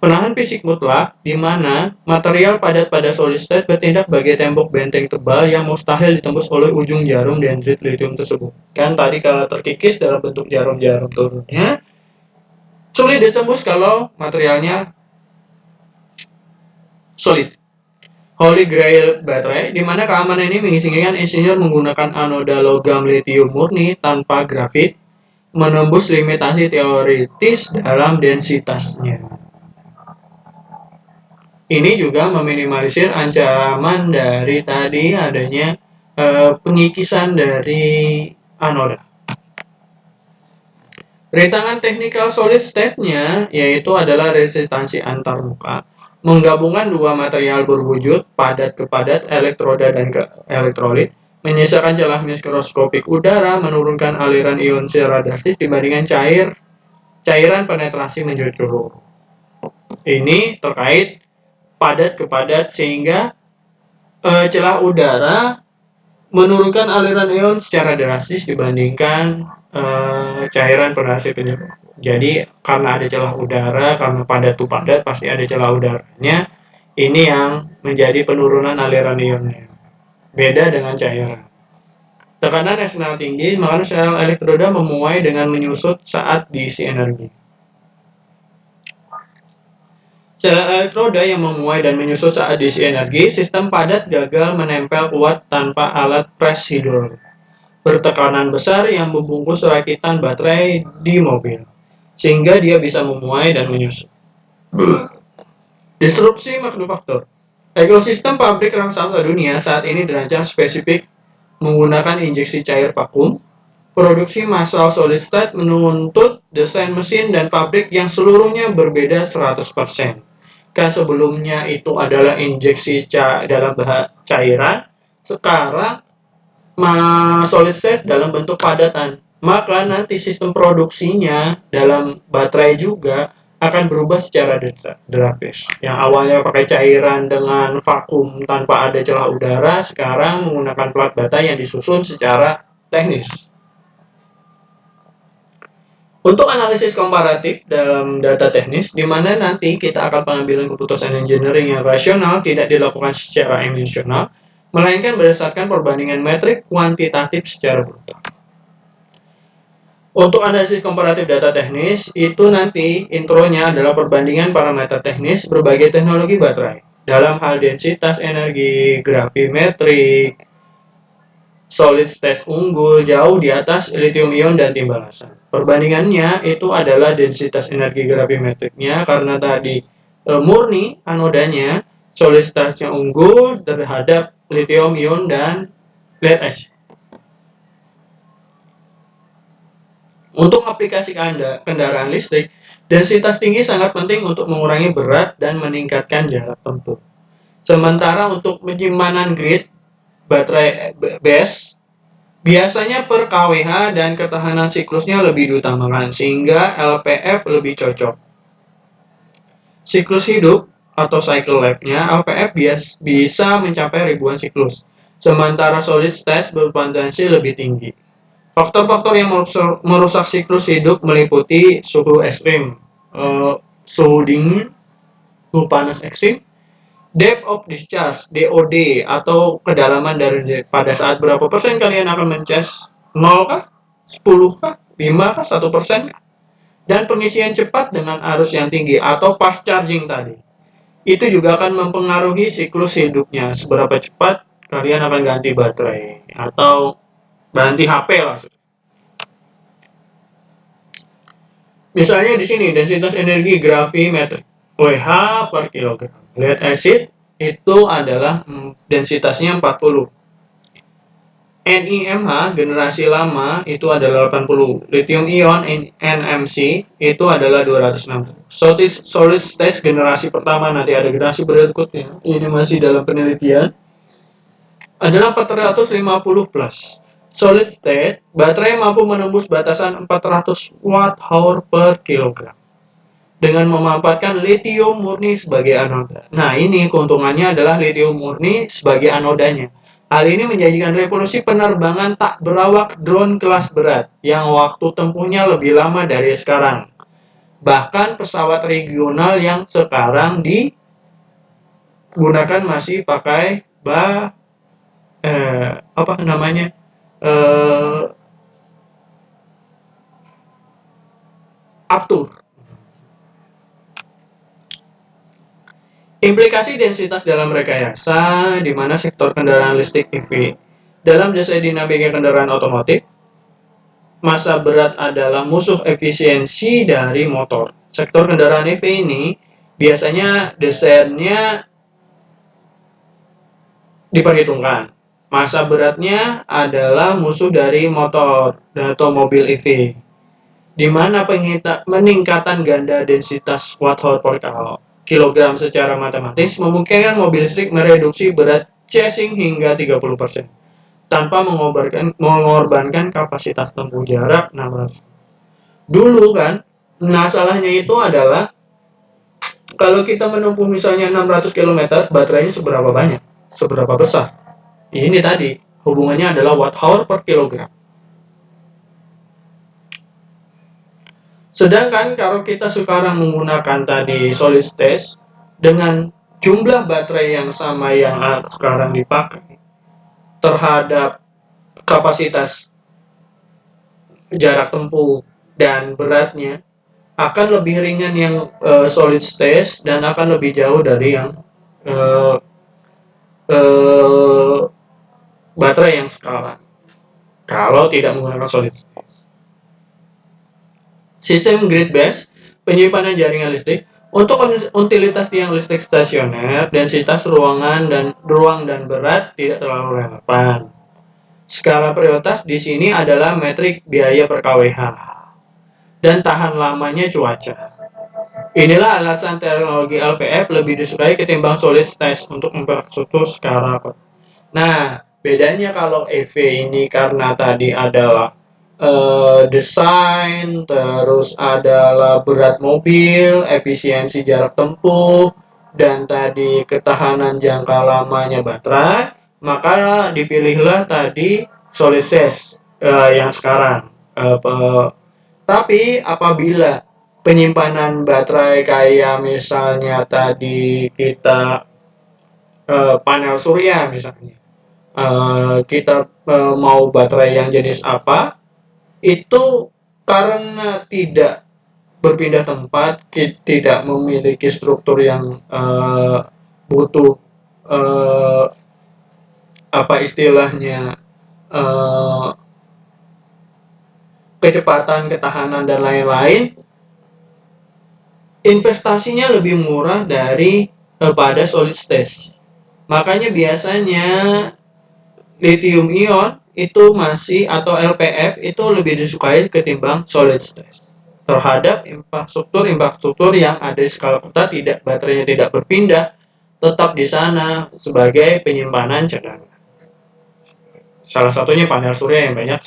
Penahan fisik mutlak, di mana material padat pada solid state bertindak sebagai tembok benteng tebal yang mustahil ditembus oleh ujung jarum dendrit lithium tersebut. Kan tadi kalau terkikis dalam bentuk jarum-jarum turunnya, sulit ditembus kalau materialnya solid. Holy Grail baterai, di mana keamanan ini mengizinkan insinyur menggunakan anoda logam lithium murni tanpa grafit, menembus limitasi teoritis dalam densitasnya. Ini juga meminimalisir ancaman dari tadi adanya pengikisan dari anoda. Rintangan teknikal solid state-nya yaitu adalah resistansi antarmuka, menggabungkan dua material berwujud padat ke padat, elektroda dan elektrolit, menyisakan celah mikroskopik udara, menurunkan aliran ion secara drastis dibandingkan cairan penetrasi menjulur. Ini terkait padat ke padat sehingga celah udara menurunkan aliran ion secara drastis dibandingkan cairan penetrasi penyerap. Jadi karena ada celah udara, karena padat itu padat, pasti ada celah udaranya. Ini yang menjadi penurunan aliran ionnya. Beda dengan cairan. Tekanan eksternal tinggi, maka sel elektroda memuai dengan menyusut saat diisi energi. Sel elektroda yang memuai dan menyusut saat diisi energi, sistem padat gagal menempel kuat tanpa alat press hidrolik bertekanan besar yang membungkus rakitan baterai di mobil. sehingga dia bisa memuai dan menyusun. Disrupsi manufaktur. Ekosistem pabrik raksasa dunia saat ini dirancang spesifik menggunakan injeksi cair vakum. Produksi massal solid state menuntut desain mesin dan pabrik yang seluruhnya berbeda 100%. Kan sebelumnya itu adalah injeksi dalam cairan, sekarang solid state dalam bentuk padatan. Maka nanti sistem produksinya dalam baterai juga akan berubah secara drastis. Yang awalnya pakai cairan dengan vakum tanpa ada celah udara, sekarang menggunakan plat bata yang disusun secara teknis. Untuk analisis komparatif dalam data teknis, di mana nanti kita akan pengambilan keputusan engineering yang rasional tidak dilakukan secara emosional, melainkan berdasarkan perbandingan metrik kuantitatif secara brutal. Untuk analisis komparatif data teknis, itu nanti intronya adalah perbandingan parameter teknis berbagai teknologi baterai. Dalam hal densitas energi, gravimetrik, solid state unggul jauh di atas lithium ion dan timbalasan. Perbandingannya itu adalah densitas energi gravimetriknya karena tadi murni anodanya, solid state-nya unggul terhadap lithium ion dan lead acid. Untuk aplikasi kendaraan listrik, densitas tinggi sangat penting untuk mengurangi berat dan meningkatkan jarak tempuh. Sementara untuk penyimpanan grid baterai BESS biasanya per kWh dan ketahanan siklusnya lebih diutamakan, sehingga LPF lebih cocok. Siklus hidup atau cycle life-nya LPF bisa mencapai ribuan siklus, sementara solid state berpotensi lebih tinggi. Faktor-faktor yang merusak siklus hidup meliputi suhu ekstrim, suhu dingin, suhu panas ekstrim, depth of discharge (DOD) atau kedalaman dari pada saat berapa persen kalian akan mencas 0 kah, 10 kah, 5 kah, 1% kah? Dan pengisian cepat dengan arus yang tinggi atau fast charging tadi. Itu juga akan mempengaruhi siklus hidupnya, seberapa cepat kalian akan ganti baterai atau ganti HP lah. Misalnya di sini densitas energi gravimetrik WH per kilogram. Lead acid itu adalah densitasnya 40. NiMH generasi lama itu adalah 80. Lithium ion NMC itu adalah 260. Solid state generasi pertama, nanti ada generasi berikutnya. Ini masih dalam penelitian. Adalah 450 plus. Solid state, baterai mampu menembus batasan 400 watt-hour per kilogram dengan memanfaatkan lithium murni sebagai anoda. Nah, ini keuntungannya adalah lithium murni sebagai anodanya. Hal ini menjanjikan revolusi penerbangan tak berawak drone kelas berat yang waktu tempuhnya lebih lama dari sekarang. Bahkan pesawat regional yang sekarang digunakan masih pakai Aptur. Implikasi densitas dalam rekayasa, di mana sektor kendaraan listrik EV dalam desain dinamika kendaraan otomotif, massa berat adalah musuh efisiensi dari motor. Sektor kendaraan EV ini biasanya desainnya diperhitungkan. Massa beratnya adalah musuh dari motor atau mobil EV, di mana peningkatan ganda densitas watt-hour per kilogram secara matematis memungkinkan mobil listrik mereduksi berat chasing hingga 30% tanpa mengorbankan kapasitas tempuh jarak 600. Dulu kan, masalahnya itu adalah kalau kita menempuh misalnya 600 km, baterainya seberapa banyak? Seberapa besar? Ini tadi, hubungannya adalah watt-hour per kilogram. Sedangkan kalau kita sekarang menggunakan tadi solid state dengan jumlah baterai yang sama yang sekarang dipakai terhadap kapasitas jarak tempuh dan beratnya akan lebih ringan yang solid state dan akan lebih jauh dari yang baterai yang sekarang kalau tidak menggunakan solid state. Sistem grid-based penyimpanan jaringan listrik. Untuk utilitas tiang listrik stasioner, densitas ruang dan berat tidak terlalu relevan. Skala prioritas di sini adalah metrik biaya per kWh dan tahan lamanya cuaca. Inilah alasan teknologi LPF lebih disukai ketimbang solid state untuk infrastruktur skala. Nah, bedanya kalau EV ini karena tadi adalah desain, terus adalah berat mobil, efisiensi jarak tempuh, dan tadi ketahanan jangka lamanya baterai, maka dipilihlah tadi solid state yang sekarang. Tapi apabila penyimpanan baterai kayak misalnya tadi kita panel surya misalnya, kita mau baterai yang jenis apa, itu karena tidak berpindah tempat, tidak memiliki struktur yang butuh apa istilahnya kecepatan, ketahanan dan lain-lain, investasinya lebih murah pada solid state. Makanya biasanya lithium ion itu masih atau LPF itu lebih disukai ketimbang solid state terhadap infrastruktur yang ada di skala kota, baterainya tidak berpindah, tetap di sana sebagai penyimpanan cadangan. Salah satunya panel surya yang banyak.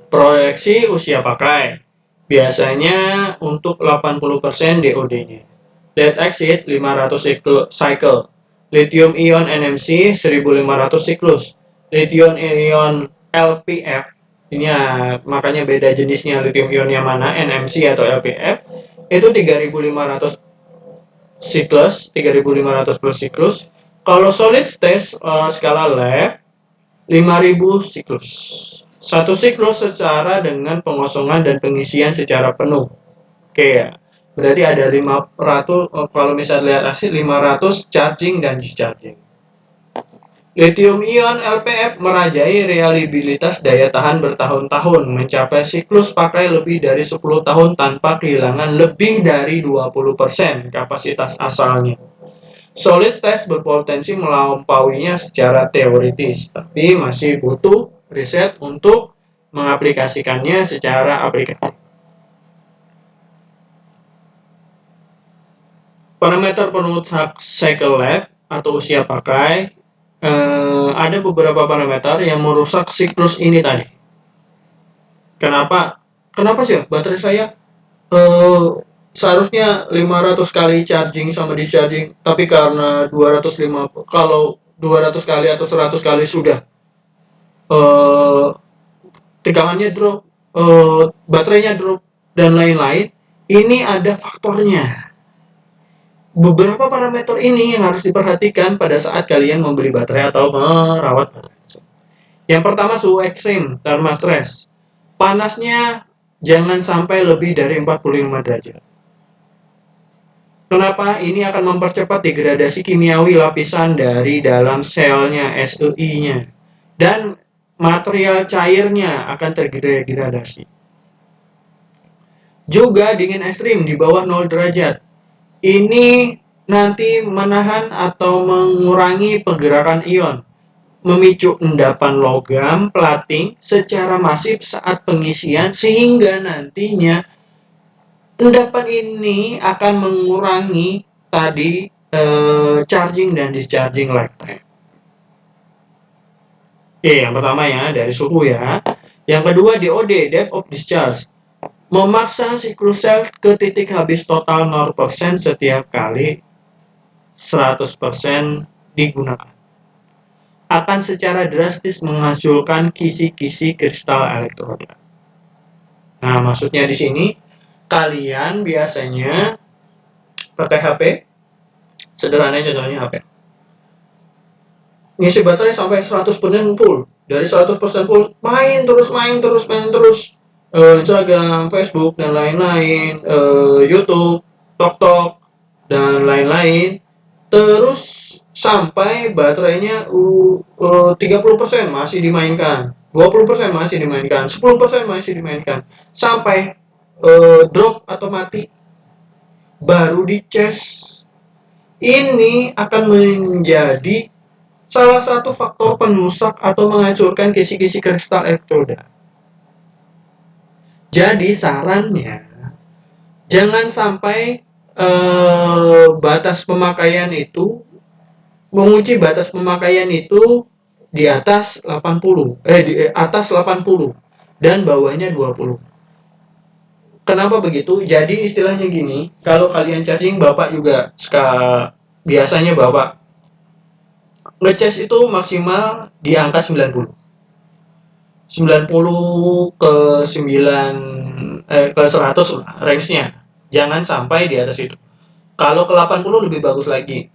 Proyeksi usia pakai biasanya untuk 80% DOD-nya. Lead acid 500 cycle. Lithium ion NMC 1500 siklus. Lithium ion LPF, ini ya, makanya beda jenisnya lithium ion yang mana, NMC atau LPF, itu 3500 siklus, 3500 plus siklus. Kalau solid state skala lab 5000 siklus. Satu siklus secara dengan pengosongan dan pengisian secara penuh. Oke ya. Berarti ada 500, kalau misalnya lihat hasil 500 charging dan discharging. Lithium ion LPF merajai reliabilitas daya tahan bertahun-tahun, mencapai siklus pakai lebih dari 10 tahun tanpa kehilangan lebih dari 20% kapasitas asalnya. Solid state berpotensi melampauinya secara teoritis, tapi masih butuh riset untuk mengaplikasikannya secara aplikatif. Parameter penutup cycle life atau usia pakai, ada beberapa parameter yang merusak siklus ini tadi. Kenapa sih baterai saya seharusnya 500 kali charging sama discharging, tapi karena 250, kalau 200 kali atau 100 kali sudah tegangannya drop, baterainya drop dan lain-lain. Ini ada faktornya. Beberapa parameter ini yang harus diperhatikan pada saat kalian membeli baterai atau merawat baterai. Yang pertama, suhu ekstrim, thermal stress. Panasnya jangan sampai lebih dari 45 derajat. Kenapa? Ini akan mempercepat degradasi kimiawi lapisan dari dalam selnya, SEI-nya. Dan material cairnya akan terdegradasi. Juga dingin ekstrim di bawah 0 derajat. Ini nanti menahan atau mengurangi pergerakan ion, memicu endapan logam plating secara masif saat pengisian, sehingga nantinya endapan ini akan mengurangi tadi charging dan discharging lifetime. Oke, yang pertama ya dari suhu ya. Yang kedua DOD, depth of discharge. Memaksa siklus sel ke titik habis total 0% setiap kali 100% digunakan. Akan secara drastis menghasilkan kisi-kisi kristal elektroda. Nah, maksudnya di sini kalian biasanya pakai HP, sederhananya contohnya HP. Ngisi baterai sampai 100% full. Dari 100% full, main terus. Instagram, Facebook, dan lain-lain, YouTube, TikTok, dan lain-lain. Terus sampai baterainya 30% masih dimainkan, 20% masih dimainkan, 10% masih dimainkan, sampai drop atau mati, baru dicas. Ini akan menjadi salah satu faktor penusak atau menghancurkan kisi-kisi kristal elektroda. Jadi sarannya, jangan sampai batas pemakaian itu, menguji batas pemakaian itu di atas 80, di atas 80 dan bawahnya 20. Kenapa begitu? Jadi istilahnya gini, kalau kalian charging, Bapak juga biasanya Bapak ngecas itu maksimal di angka 90. 90 ke 9 ke 100 range-nya. Jangan sampai di atas itu. Kalau ke 80 lebih bagus lagi.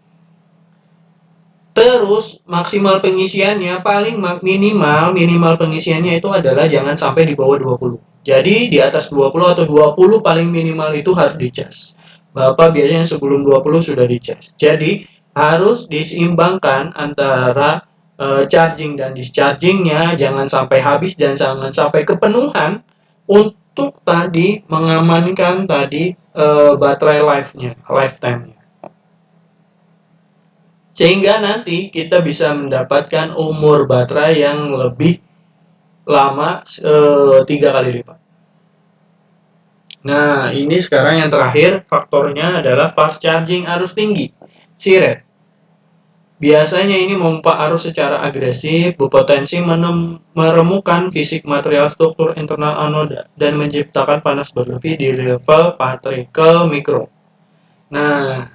Terus maksimal pengisiannya paling minimal pengisiannya itu adalah jangan sampai di bawah 20. Jadi di atas 20 atau 20 paling minimal itu harus dicas. Bapak biasanya sebelum 20 sudah dicas. Jadi harus diseimbangkan antara charging dan dischargingnya, jangan sampai habis dan jangan sampai kepenuhan untuk tadi mengamankan tadi baterai lifetime-nya. Sehingga nanti kita bisa mendapatkan umur baterai yang lebih lama 3 kali lipat. Nah, ini sekarang yang terakhir faktornya adalah fast charging arus tinggi, SIRET. Biasanya ini memompa arus secara agresif, berpotensi meremukan fisik material struktur internal anoda dan menciptakan panas berlebih di level partikel mikro. Nah,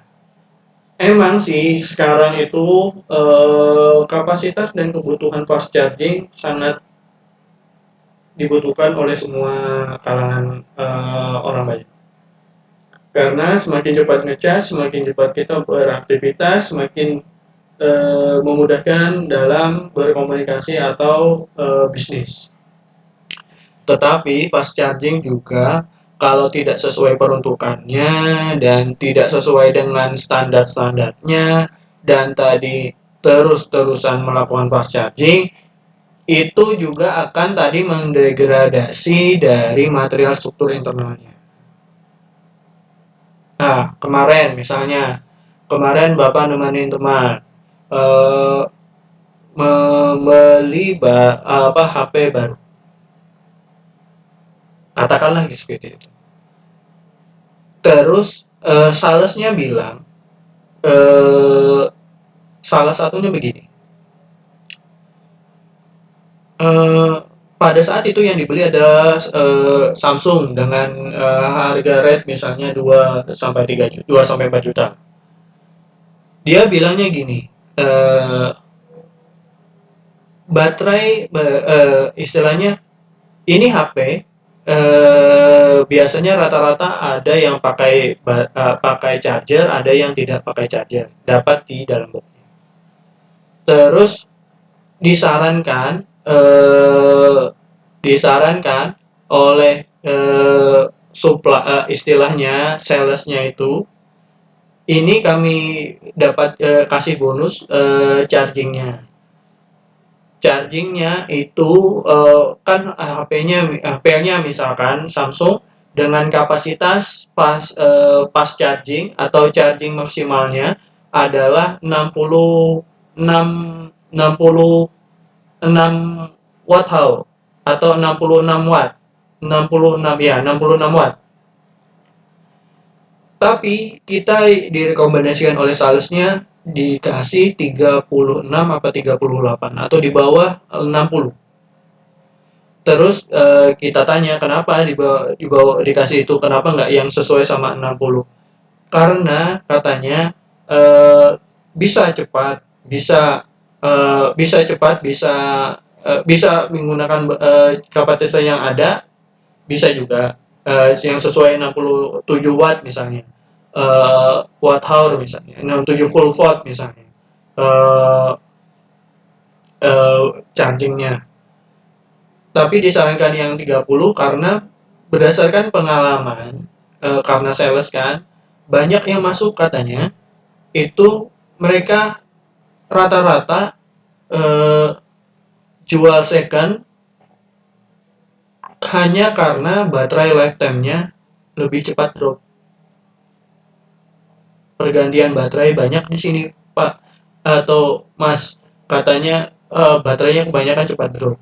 emang sih sekarang itu kapasitas dan kebutuhan fast charging sangat dibutuhkan oleh semua kalangan orang banyak. Karena semakin cepat ngecas, semakin cepat kita beraktivitas, semakin memudahkan dalam berkomunikasi atau bisnis. Tetapi fast charging juga kalau tidak sesuai peruntukannya dan tidak sesuai dengan standar-standarnya dan tadi terus-terusan melakukan fast charging, itu juga akan tadi mendegradasi dari material struktur internalnya. Nah, kemarin Bapak nemenin teman membeli HP baru. Katakanlah seperti itu. Terus salesnya bilang, salah satunya begini. Pada saat itu yang dibeli adalah Samsung dengan harga rate misalnya 2 sampai 3 juta, 2 sampai 4 juta. Dia bilangnya gini, baterai istilahnya ini HP biasanya rata-rata ada yang pakai charger, ada yang tidak pakai charger, dapat di dalam box. Terus disarankan oleh istilahnya salesnya itu, ini kami dapat kasih bonus chargingnya itu kan HP-nya misalkan Samsung dengan kapasitas pas charging atau charging maksimalnya adalah 66 watt hour atau 66 watt. 66 watt. Tapi kita direkomendasikan oleh salesnya dikasih 36 atau 38 atau di bawah 60. Terus kita tanya kenapa di bawah dikasih itu, kenapa nggak yang sesuai sama 60? Karena katanya bisa cepat, bisa menggunakan kapasitas yang ada, bisa juga yang sesuai 67 watt misalnya, watt hour misalnya, 67 full watt misalnya chargingnya. Tapi disarankan yang 30 karena berdasarkan pengalaman, karena sales kan banyak yang masuk katanya itu mereka rata-rata jual second hanya karena baterai lifetime-nya lebih cepat drop. Pergantian baterai banyak di sini, Pak atau Mas, katanya baterainya kebanyakan cepat drop.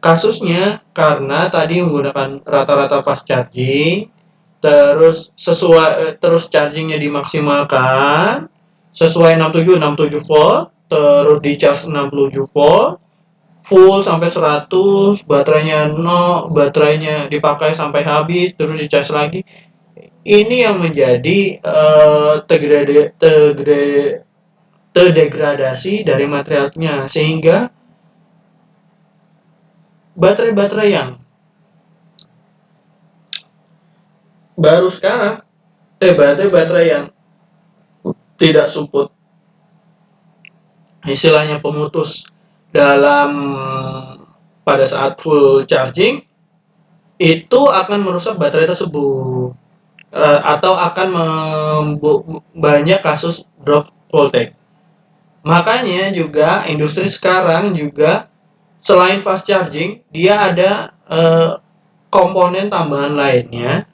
Kasusnya karena tadi menggunakan rata-rata fast charging, terus chargingnya dimaksimalkan sesuai 67 volt, terus di charge 67 volt, full sampai 100, baterainya dipakai sampai habis, terus di charge lagi. Ini yang menjadi terdegradasi dari materialnya, sehingga baterai-baterai yang baru sekarang, baterai-baterai yang tidak support, istilahnya pemutus dalam pada saat full charging, itu akan merusak baterai tersebut, atau akan banyak kasus drop voltage. Makanya juga industri sekarang juga selain fast charging, dia ada komponen tambahan lainnya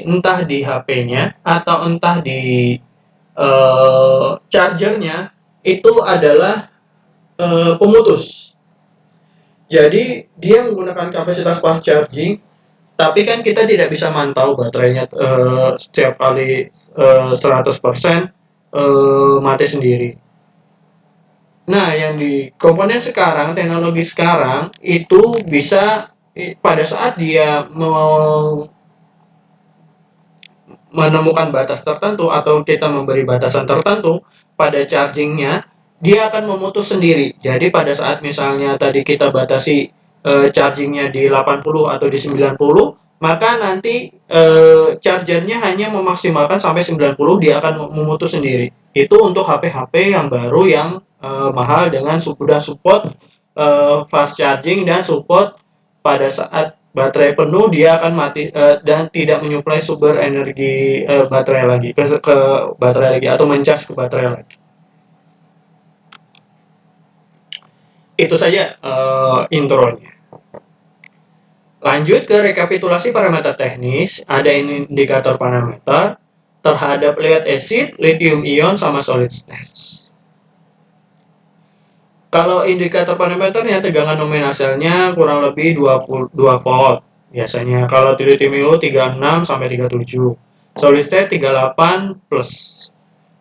entah di HP-nya atau entah di chargernya, itu adalah pemutus. Jadi dia menggunakan kapasitas fast charging, tapi kan kita tidak bisa mantau baterainya setiap kali 100% mati sendiri. Nah, yang di komponen sekarang, teknologi sekarang itu bisa pada saat dia menemukan batas tertentu atau kita memberi batasan tertentu pada chargingnya, dia akan memutus sendiri. Jadi pada saat misalnya tadi kita batasi chargingnya di 80 atau di 90, maka nanti chargernya hanya memaksimalkan sampai 90, dia akan memutus sendiri. Itu untuk HP-HP yang baru yang mahal dengan sudah support fast charging dan support pada saat baterai penuh dia akan mati dan tidak menyuplai sumber energi baterai lagi ke baterai lagi atau mencas ke baterai lagi. Itu saja intronya. Lanjut ke rekapitulasi parameter teknis. Ada indikator parameter terhadap lead acid, lithium ion, sama solid state. Kalau indikator parameternya tegangan nominal selnya kurang lebih 2 volt biasanya. Kalau lithium ion 36 sampai 37. Solid state 38 plus.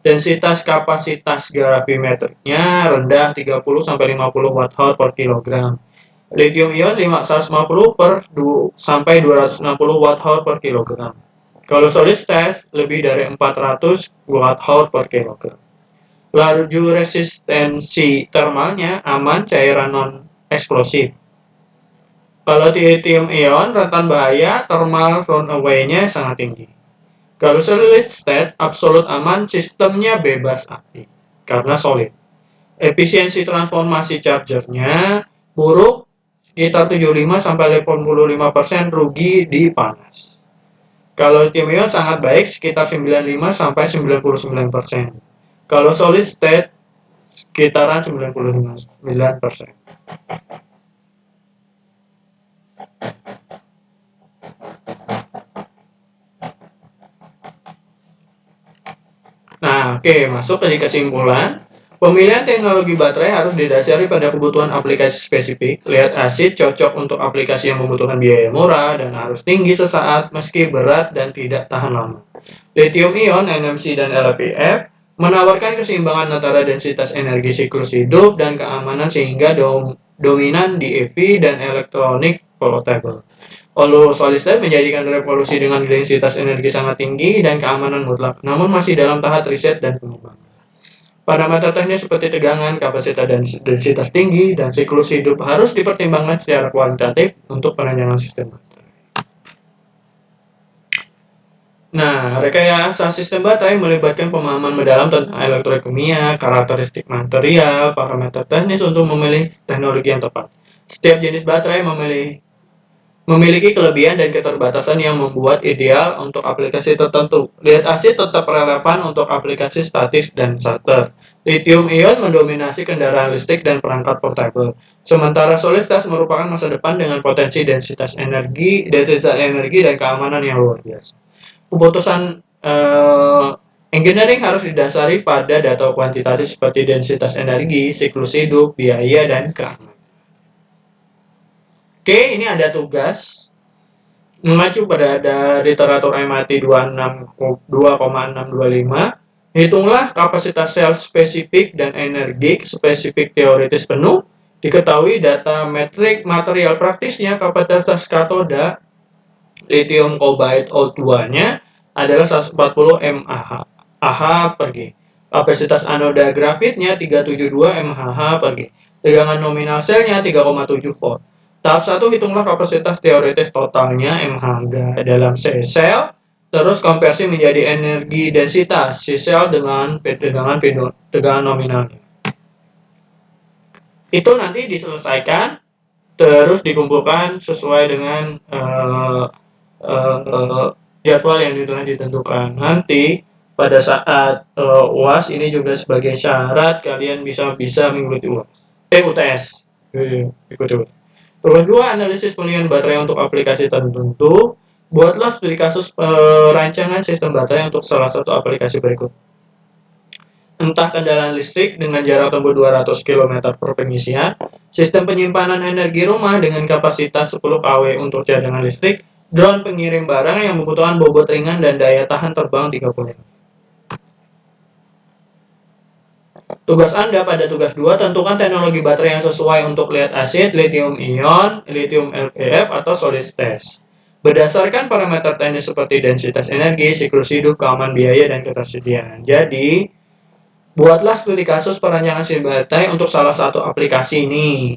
Densitas kapasitas gravimeternya rendah 30 sampai 50 watt-hour per kilogram. Lithium ion 150 sampai 260 watt-hour per kilogram. Kalau solid state lebih dari 400 watt-hour per kilogram. Laju resistensi termalnya aman, cairan non-eksplosif. Kalau lithium ion rentan bahaya, thermal runaway-nya sangat tinggi. Kalau solid state absolut aman, sistemnya bebas api karena solid. Efisiensi transformasi chargernya buruk, sekitar 75 sampai 85% rugi di panas. Kalau lithium ion sangat baik, sekitar 95 sampai 99%. Kalau solid state sekitaran 99%. Nah, oke, masuk ke kesimpulan. Pemilihan teknologi baterai harus didasari pada kebutuhan aplikasi spesifik. Lead acid cocok untuk aplikasi yang membutuhkan biaya murah dan harus tinggi sesaat meski berat dan tidak tahan lama. Lithium ion, NMC, dan LFP menawarkan keseimbangan antara densitas energi siklus hidup dan keamanan sehingga dominan di EV dan elektronik portable. Solid state menjadikan revolusi dengan densitas energi sangat tinggi dan keamanan mutlak, namun masih dalam tahap riset dan pengembangan. Parameter teknis seperti tegangan, kapasitas, dan densitas tinggi, dan siklus hidup harus dipertimbangkan secara kualitatif untuk perancangan sistem baterai. Nah, rekayasa sistem baterai melibatkan pemahaman mendalam tentang elektrokimia, karakteristik material, parameter teknis untuk memilih teknologi yang tepat. Setiap jenis baterai memiliki kelebihan dan keterbatasan yang membuat ideal untuk aplikasi tertentu. Lead acid tetap relevan untuk aplikasi statis dan starter. Lithium ion mendominasi kendaraan listrik dan perangkat portable. Sementara soliditas merupakan masa depan dengan potensi densitas energi dan keamanan yang luar biasa. Keputusan engineering harus didasari pada data kuantitatif seperti densitas energi, siklus hidup, biaya, dan keamanan. Oke, ini ada tugas mengacu pada literatur MIT 2,625. Hitunglah kapasitas sel spesifik dan energi spesifik teoritis penuh. Diketahui data metrik material praktisnya kapasitas katoda lithium cobalt O2-nya adalah 140 mAh per G. Kapasitas anoda grafitnya 372 mAh per G. Tegangan nominal selnya 3,7 volt. Tahap 1, hitunglah kapasitas teoritis totalnya mH dalam C sel, terus konversi menjadi energi densitas C sel dengan tegangan nominalnya. Itu nanti diselesaikan, terus dikumpulkan sesuai dengan jadwal yang telah ditentukan. Nanti pada saat UAS ini juga sebagai syarat kalian bisa mengikuti UTS. Ikuti. Terus 2, analisis pilihan baterai untuk aplikasi tertentu. Buatlah studi kasus perancangan sistem baterai untuk salah satu aplikasi berikut. Entah kendaraan listrik dengan jarak tempuh 200 km per pengisian, sistem penyimpanan energi rumah dengan kapasitas 10 kW untuk cadangan listrik, drone pengirim barang yang membutuhkan bobot ringan dan daya tahan terbang 30. Tugas Anda pada tugas 2, tentukan teknologi baterai yang sesuai untuk lead acid, lithium ion, lithium LFP atau solid state. Berdasarkan parameter teknis seperti densitas energi, siklus hidup, keamanan biaya, dan ketersediaan. Jadi, buatlah studi kasus perancangan sistem baterai untuk salah satu aplikasi ini.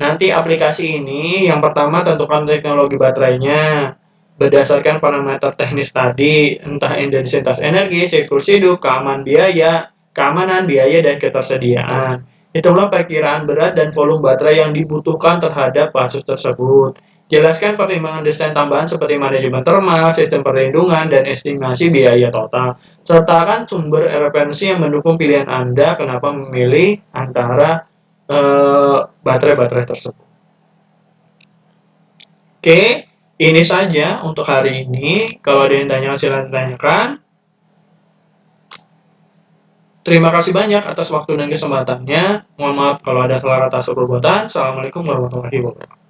Nanti aplikasi ini yang pertama tentukan teknologi baterainya berdasarkan parameter teknis tadi, entah densitas energi, siklus hidup, keamanan biaya, dan ketersediaan. Itulah perkiraan berat dan volume baterai yang dibutuhkan terhadap kasus tersebut. Jelaskan pertimbangan desain tambahan seperti manajemen termal, sistem perlindungan, dan estimasi biaya total. Sertakan sumber referensi yang mendukung pilihan Anda kenapa memilih antara baterai-baterai tersebut. Oke, ini saja untuk hari ini. Kalau ada yang tanya, silahkan tanyakan. Terima kasih banyak atas waktu dan kesempatannya. Mohon maaf kalau ada salah kata atau perbuatan. Assalamualaikum warahmatullahi wabarakatuh.